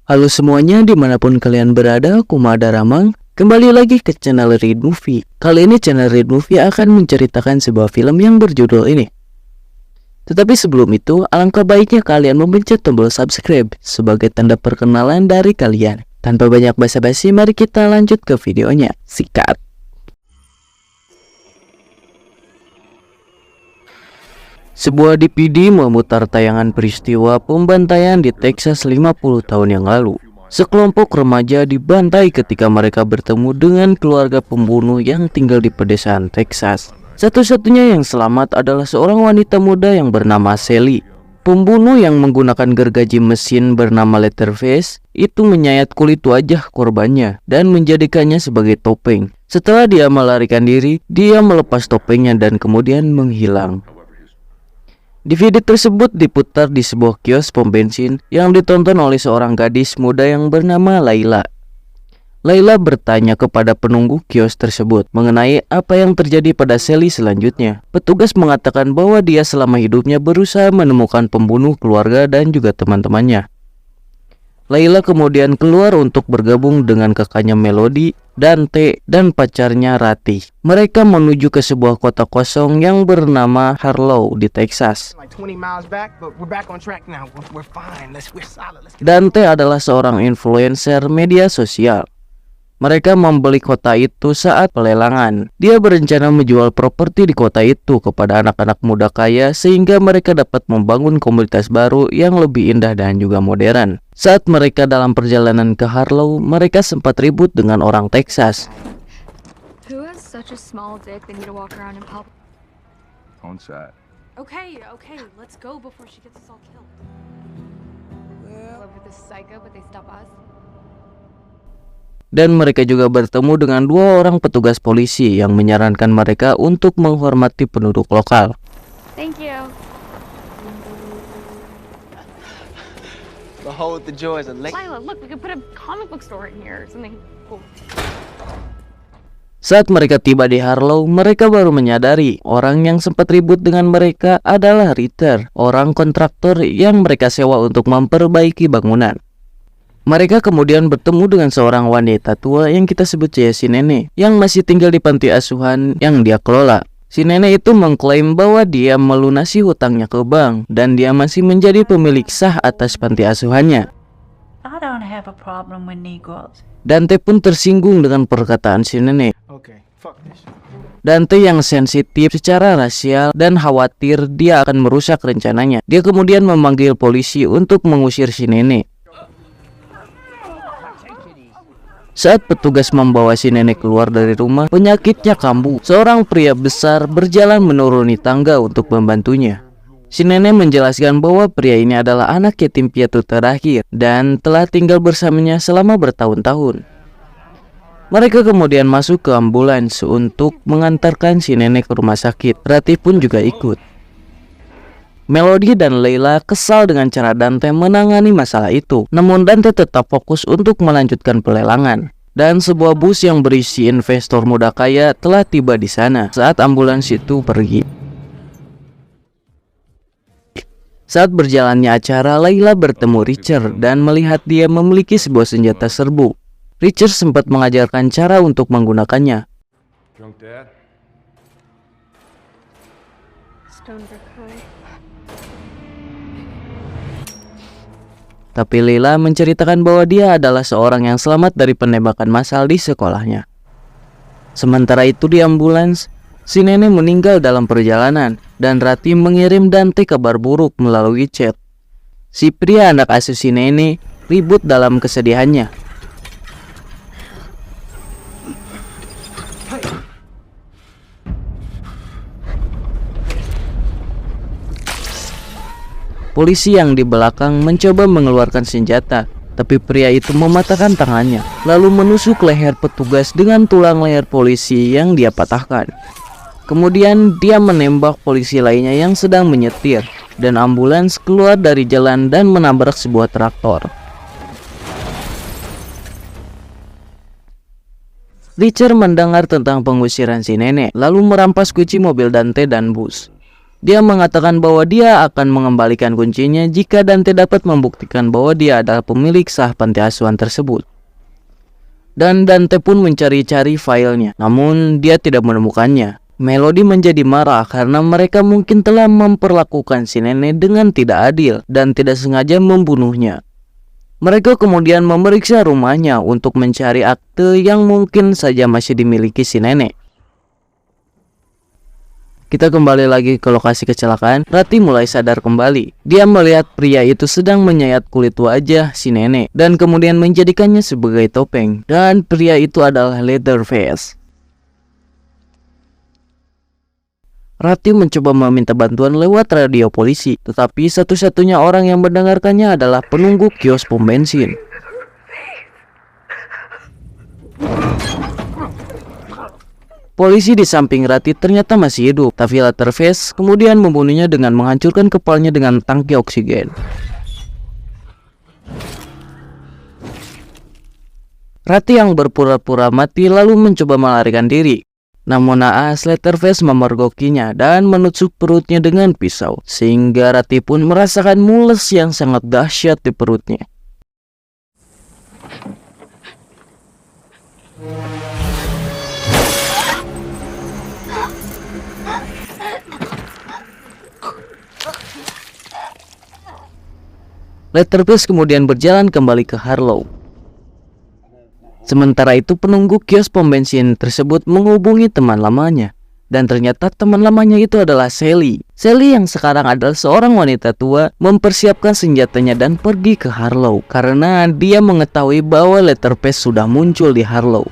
Halo semuanya, dimanapun kalian berada, aku Mada Ramang. Kembali lagi ke channel Read Movie. Kali ini channel Read Movie akan menceritakan sebuah film yang berjudul ini. Tetapi sebelum itu, alangkah baiknya kalian memencet tombol subscribe sebagai tanda perkenalan dari kalian. Tanpa banyak basa-basi, mari kita lanjut ke videonya. Sikat. Sebuah DVD memutar tayangan peristiwa pembantaian di Texas 50 tahun yang lalu. Sekelompok remaja dibantai ketika mereka bertemu dengan keluarga pembunuh yang tinggal di pedesaan Texas. Satu-satunya yang selamat adalah seorang wanita muda yang bernama Sally. Pembunuh yang menggunakan gergaji mesin bernama Leatherface itu menyayat kulit wajah korbannya dan menjadikannya sebagai topeng. Setelah dia melarikan diri, dia melepas topengnya dan kemudian menghilang. DVD tersebut diputar di sebuah kios pom bensin yang ditonton oleh seorang gadis muda yang bernama Layla. Layla bertanya kepada penunggu kios tersebut mengenai apa yang terjadi pada Sally selanjutnya. Petugas mengatakan bahwa dia selama hidupnya berusaha menemukan pembunuh keluarga dan juga teman-temannya. Layla kemudian keluar untuk bergabung dengan kakaknya Melody, Dante, dan pacarnya Ratih. Mereka menuju ke sebuah kota kosong yang bernama Harlow di Texas. Dante adalah seorang influencer media sosial. Mereka membeli kota itu saat pelelangan. Dia berencana menjual properti di kota itu kepada anak-anak muda kaya sehingga mereka dapat membangun komunitas baru yang lebih indah dan juga modern. Saat mereka dalam perjalanan ke Harlow, mereka sempat ribut dengan orang Texas. Dan mereka juga bertemu dengan dua orang petugas polisi yang menyarankan mereka untuk menghormati penduduk lokal. Thank you. Behold the joys of late. Lila, look, we could put a comic book store in here or something cool. Saat mereka tiba di Harlow, mereka baru menyadari orang yang sempat ribut dengan mereka adalah Ritter, orang kontraktor yang mereka sewa untuk memperbaiki bangunan. Mereka kemudian bertemu dengan seorang wanita tua yang kita sebut si nenek, yang masih tinggal di panti asuhan yang dia kelola. Si nenek itu mengklaim bahwa dia melunasi hutangnya ke bank dan dia masih menjadi pemilik sah atas panti asuhannya. I don't have a problem with Negroes. Dante pun tersinggung dengan perkataan si nenek. Dante yang sensitif secara rasial dan khawatir dia akan merusak rencananya. Dia kemudian memanggil polisi untuk mengusir si nenek. Saat petugas membawa si nenek keluar dari rumah, penyakitnya kambuh. Seorang pria besar berjalan menuruni tangga untuk membantunya. Si nenek menjelaskan bahwa pria ini adalah anak yatim piatu terakhir dan telah tinggal bersamanya selama bertahun-tahun. Mereka kemudian masuk ke ambulans untuk mengantarkan si nenek ke rumah sakit. Ratih pun juga ikut. Melody dan Layla kesal dengan cara Dante menangani masalah itu. Namun Dante tetap fokus untuk melanjutkan pelelangan. Dan sebuah bus yang berisi investor muda kaya telah tiba di sana saat ambulans itu pergi. Saat berjalannya acara, Layla bertemu Richard dan melihat dia memiliki sebuah senjata serbu. Richard sempat mengajarkan cara untuk menggunakannya. Tapi Layla menceritakan bahwa dia adalah seorang yang selamat dari penembakan massal di sekolahnya. Sementara itu di ambulans, si nenek meninggal dalam perjalanan dan Ratih mengirim Dante kabar buruk melalui chat. Si pria anak asuh si nenek ribut dalam kesedihannya. Polisi yang di belakang mencoba mengeluarkan senjata, tapi pria itu mematahkan tangannya, lalu menusuk leher petugas dengan tulang leher polisi yang dia patahkan. Kemudian dia menembak polisi lainnya yang sedang menyetir, dan ambulans keluar dari jalan dan menabrak sebuah traktor. Richard mendengar tentang pengusiran si nenek, lalu merampas kunci mobil Dante dan bus. Dia mengatakan bahwa dia akan mengembalikan kuncinya jika Dante dapat membuktikan bahwa dia adalah pemilik sah panti asuhan tersebut. Dan Dante pun mencari-cari filenya, namun dia tidak menemukannya. Melody menjadi marah karena mereka mungkin telah memperlakukan si nenek dengan tidak adil dan tidak sengaja membunuhnya. Mereka kemudian memeriksa rumahnya untuk mencari akte yang mungkin saja masih dimiliki si nenek. Kita kembali lagi ke lokasi kecelakaan. Ratih mulai sadar kembali. Dia melihat pria itu sedang menyayat kulit wajah si nenek dan kemudian menjadikannya sebagai topeng. Dan pria itu adalah Leatherface. Ratih mencoba meminta bantuan lewat radio polisi, tetapi satu-satunya orang yang mendengarkannya adalah penunggu kios pom bensin. Polisi di samping Ratih ternyata masih hidup, tapi Leatherface kemudian membunuhnya dengan menghancurkan kepalanya dengan tangki oksigen. Ratih yang berpura-pura mati lalu mencoba melarikan diri. Namun naas Leatherface memergokinya dan menusuk perutnya dengan pisau, sehingga Ratih pun merasakan mules yang sangat dahsyat di perutnya. Leatherface kemudian berjalan kembali ke Harlow. Sementara itu penunggu kios pom bensin tersebut menghubungi teman lamanya. Dan ternyata teman lamanya itu adalah Sally. Sally yang sekarang adalah seorang wanita tua mempersiapkan senjatanya dan pergi ke Harlow. Karena dia mengetahui bahwa Leatherface sudah muncul di Harlow.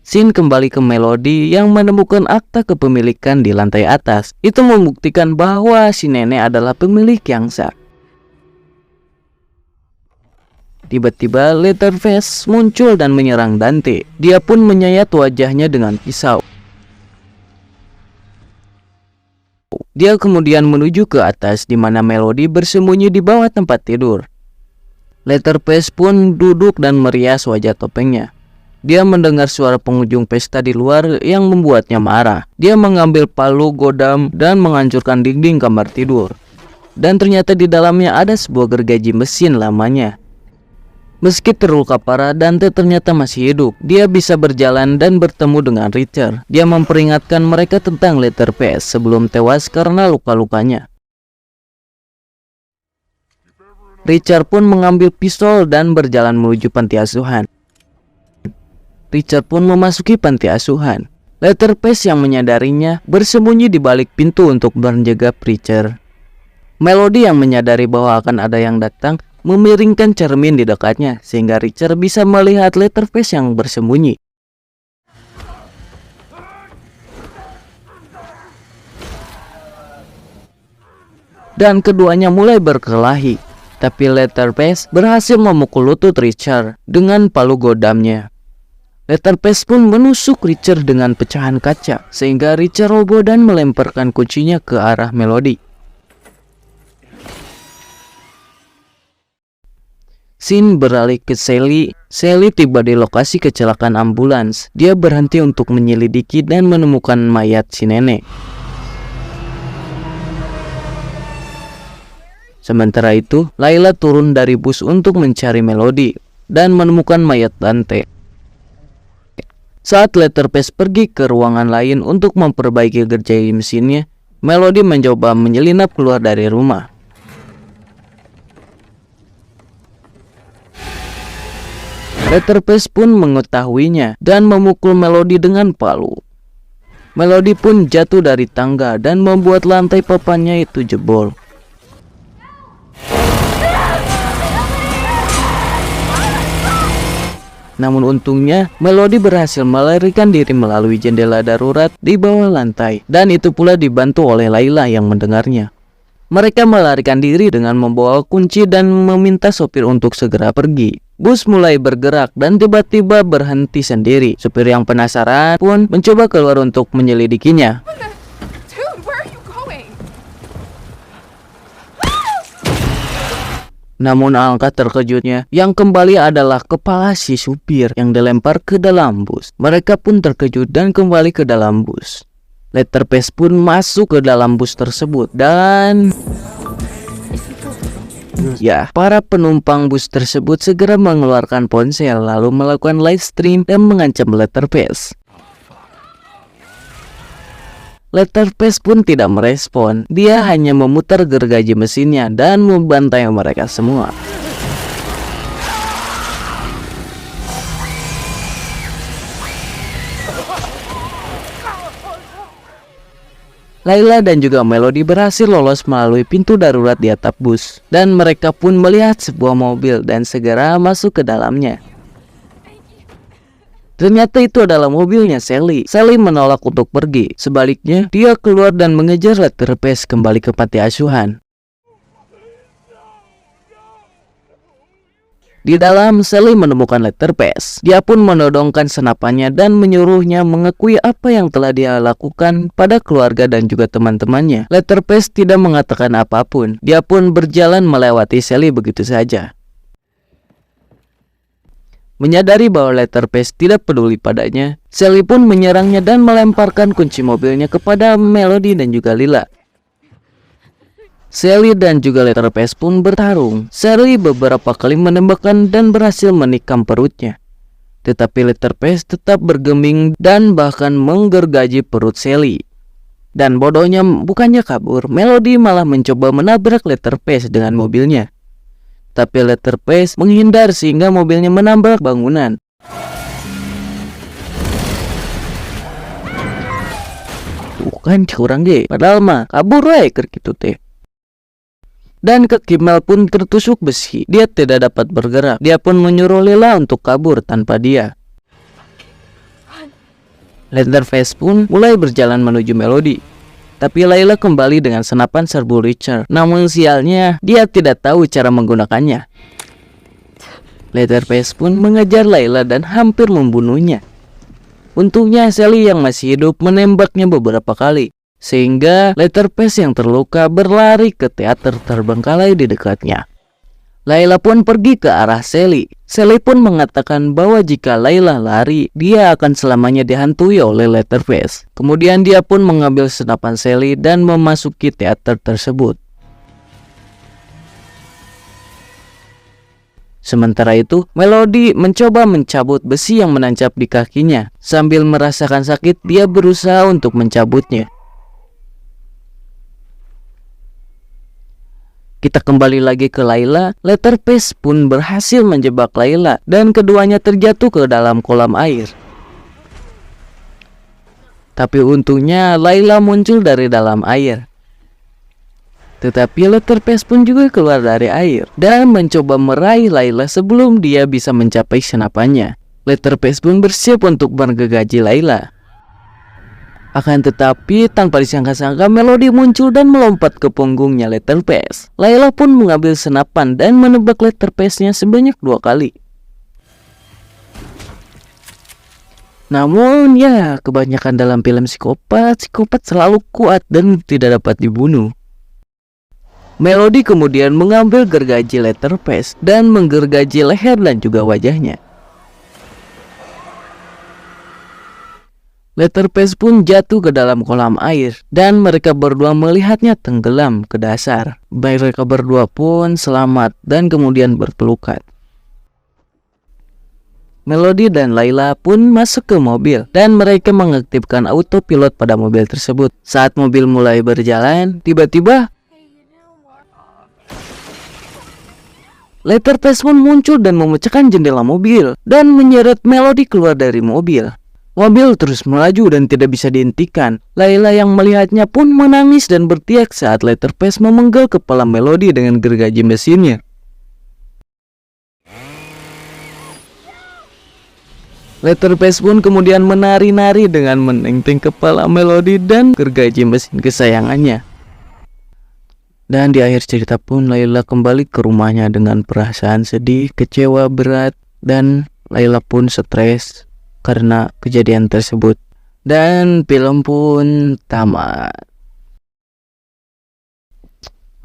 Scene kembali ke Melody yang menemukan akta kepemilikan di lantai atas. Itu membuktikan bahwa si nenek adalah pemilik yang sah. Tiba-tiba Leatherface muncul dan menyerang Dante. Dia pun menyayat wajahnya dengan pisau. Dia kemudian menuju ke atas di mana Melody bersembunyi di bawah tempat tidur. Leatherface pun duduk dan merias wajah topengnya. Dia mendengar suara pengunjung pesta di luar yang membuatnya marah. Dia mengambil palu godam dan menghancurkan dinding kamar tidur. Dan ternyata di dalamnya ada sebuah gergaji mesin lamanya. Meski terluka parah, Dante ternyata masih hidup. Dia bisa berjalan dan bertemu dengan Richard. Dia memperingatkan mereka tentang Leatherface sebelum tewas karena luka-lukanya. Richard pun mengambil pistol dan berjalan menuju panti asuhan. Richard pun memasuki panti asuhan. Leatherface yang menyadarinya bersembunyi di balik pintu untuk menjaga Richard. Melody yang menyadari bahwa akan ada yang datang memiringkan cermin di dekatnya sehingga Richard bisa melihat Leatherface yang bersembunyi. Dan keduanya mulai berkelahi, tapi Leatherface berhasil memukul lutut Richard dengan palu godamnya. Leatherface pun menusuk Richard dengan pecahan kaca sehingga Richard roboh dan melemparkan kuncinya ke arah Melody. Scene beralih ke Sally. Sally tiba di lokasi kecelakaan ambulans. Dia berhenti untuk menyelidiki dan menemukan mayat si nenek. Sementara itu, Layla turun dari bus untuk mencari Melody dan menemukan mayat Dante. Saat Leatherface pergi ke ruangan lain untuk memperbaiki gergaji mesinnya, Melody mencoba menyelinap keluar dari rumah. Leatherface pun mengetahuinya dan memukul Melody dengan palu. Melody pun jatuh dari tangga dan membuat lantai papannya itu jebol. Namun untungnya Melody berhasil melarikan diri melalui jendela darurat di bawah lantai, dan itu pula dibantu oleh Layla yang mendengarnya. Mereka melarikan diri dengan membawa kunci dan meminta sopir untuk segera pergi. Bus mulai bergerak dan tiba-tiba berhenti sendiri. Supir yang penasaran pun mencoba keluar untuk menyelidikinya. Dude, where are you going? Namun alangkah terkejutnya, yang kembali adalah kepala si supir yang dilempar ke dalam bus. Mereka pun terkejut dan kembali ke dalam bus. Leatherface pun masuk ke dalam bus tersebut dan ya, para penumpang bus tersebut segera mengeluarkan ponsel lalu melakukan live stream dan mengancam Leatherface. Leatherface pun tidak merespon, dia hanya memutar gergaji mesinnya dan membantai mereka semua. Layla dan juga Melody berhasil lolos melalui pintu darurat di atap bus, dan mereka pun melihat sebuah mobil dan segera masuk ke dalamnya. Ternyata itu adalah mobilnya Sally. Sally menolak untuk pergi. Sebaliknya, dia keluar dan mengejar Leatherface kembali ke panti asuhan. Di dalam, Sally menemukan Leatherface. Dia pun menodongkan senapannya dan menyuruhnya mengakui apa yang telah dia lakukan pada keluarga dan juga teman-temannya. Leatherface tidak mengatakan apapun. Dia pun berjalan melewati Sally begitu saja. Menyadari bahwa Leatherface tidak peduli padanya, Sally pun menyerangnya dan melemparkan kunci mobilnya kepada Melody dan juga Lila. Sally dan juga Leatherface pun bertarung. Sally beberapa kali menembakkan dan berhasil menikam perutnya. Tetapi Leatherface tetap bergeming dan bahkan menggergaji perut Sally. Dan bodohnya, bukannya kabur, Melody malah mencoba menabrak Leatherface dengan mobilnya. Tapi Leatherface menghindar sehingga mobilnya menabrak bangunan. Bukan curang deh, padahal mah kabur gitu teh. Dan kaki Mel pun tertusuk besi. Dia tidak dapat bergerak. Dia pun menyuruh Lila untuk kabur tanpa dia. Leatherface pun mulai berjalan menuju Melody. Tapi Layla kembali dengan senapan serbu Richard. Namun sialnya, dia tidak tahu cara menggunakannya. Leatherface pun mengejar Layla dan hampir membunuhnya. Untungnya Sally yang masih hidup menembaknya beberapa kali, sehingga Leatherface yang terluka berlari ke teater terbengkalai di dekatnya. Layla pun pergi ke arah Sally. Sally pun mengatakan bahwa jika Layla lari, dia akan selamanya dihantui oleh Leatherface. Kemudian dia pun mengambil senapan Sally dan memasuki teater tersebut. Sementara itu, Melody mencoba mencabut besi yang menancap di kakinya. Sambil merasakan sakit, dia berusaha untuk mencabutnya. Kita kembali lagi ke Layla. Leatherface pun berhasil menjebak Layla dan keduanya terjatuh ke dalam kolam air. Tapi untungnya Layla muncul dari dalam air. Tetapi Leatherface pun juga keluar dari air dan mencoba meraih Layla sebelum dia bisa mencapai senapannya. Leatherface pun bersiap untuk menggergaji Layla. Akan tetapi tanpa disangka-sangka Melody muncul dan melompat ke punggungnya Leatherface. Layla pun mengambil senapan dan menebak Leatherface-nya sebanyak 2 kali. Namun ya, kebanyakan dalam film psikopat selalu kuat dan tidak dapat dibunuh. Melody kemudian mengambil gergaji Leatherface dan menggergaji leher dan juga wajahnya. Leatherface pun jatuh ke dalam kolam air dan mereka berdua melihatnya tenggelam ke dasar. Mereka berdua pun selamat dan kemudian berpelukan. Melody dan Layla pun masuk ke mobil dan mereka mengaktifkan autopilot pada mobil tersebut. Saat mobil mulai berjalan, tiba-tiba Leatherface pun muncul dan memecahkan jendela mobil dan menyeret Melody keluar dari mobil. Mobil terus melaju dan tidak bisa dihentikan. Layla yang melihatnya pun menangis dan berteriak saat Leatherface memenggal kepala Melody dengan gergaji mesinnya. Leatherface pun kemudian menari-nari dengan menenteng kepala Melody dan gergaji mesin kesayangannya. Dan di akhir cerita pun Layla kembali ke rumahnya dengan perasaan sedih, kecewa berat, dan Layla pun stres karena kejadian tersebut. Dan film pun tamat.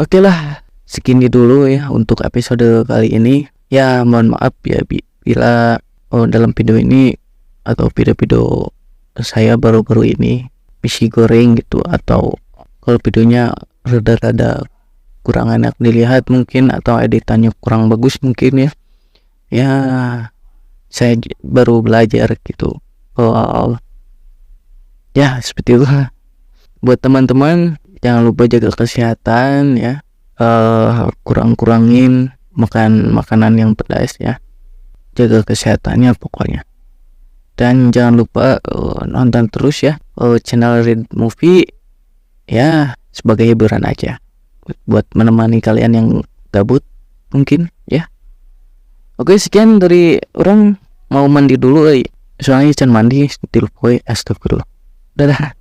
Oke lah, segini dulu ya untuk episode kali ini. Ya mohon maaf ya bila dalam video ini atau video-video saya baru-baru ini misi goreng gitu, atau kalau videonya rada-rada kurang enak dilihat mungkin, atau editannya kurang bagus mungkin ya saya baru belajar gitu. Ya seperti itu. Buat teman-teman jangan lupa jaga kesehatan ya, kurang-kurangin makan makanan yang pedas ya, jaga kesehatannya pokoknya. Dan jangan lupa nonton terus ya channel Read Movie ya, sebagai hiburan aja buat menemani kalian yang gabut mungkin ya. Oke, sekian dari orang, mau mandi dulu soalnya can mandi still boy, astagfirullah. Dadah.